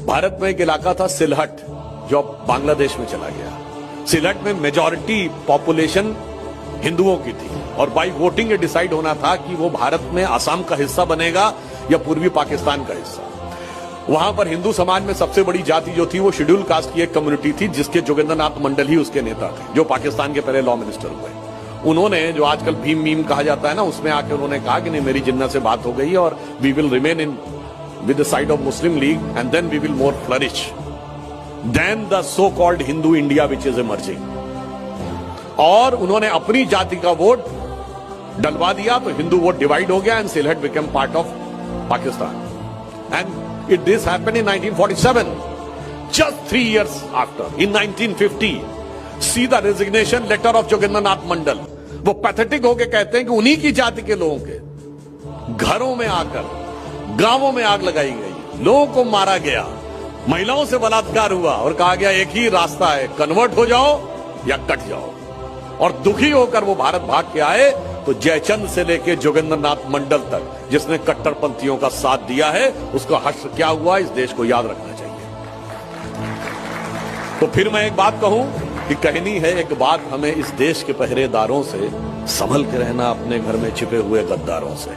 भारत में एक इलाका था सिलहट, जो बांग्लादेश में चला गया। सिलहट में मेजॉरिटी पॉपुलेशन हिंदुओं की थी और बाई वोटिंग ये डिसाइड होना था कि वो भारत में असम का हिस्सा बनेगा या पूर्वी पाकिस्तान का हिस्सा। वहां पर हिंदू समाज में सबसे बड़ी जाति जो थी वो शेड्यूल कास्ट की एक कम्युनिटी थी, जिसके जोगेंद्रनाथ मंडल ही उसके नेता थे, जो पाकिस्तान के पहले लॉ मिनिस्टर हुए। उन्होंने, जो आजकल भीम मीम कहा जाता है ना, उसमें आके उन्होंने कहा कि नहीं, मेरी जिन्ना से बात हो गई है और we will remain in with the side of Muslim League and then we will more flourish than the so called Hindu India which is emerging. और उन्होंने अपनी जाति का वोट डलवा दिया तो हिंदू वोट डिवाइड हो गया and Sylhet become part of Pakistan. And it this happened in 1947, just 3 years after, in 1950, see the resignation letter of Jogendranath Mandal. वो पैथेटिक होके कहते हैं कि उन्हीं की जाति के लोगों के घरों में आकर गांवों में आग लगाई गई, लोगों को मारा गया, महिलाओं से बलात्कार हुआ और कहा गया एक ही रास्ता है, कन्वर्ट हो जाओ या कट जाओ। और दुखी होकर वो भारत भाग के आए तो जयचंद से लेके जोगेंद्रनाथ मंडल तक, जिसने कट्टरपंथियों का साथ दिया है, उसका हश्र क्या हुआ इस देश को याद रखना चाहिए। तो फिर मैं एक बात कहूं कि कहनी है एक बात हमें इस देश के पहरेदारों से, संभल के रहना अपने घर में छिपे हुए गद्दारों से।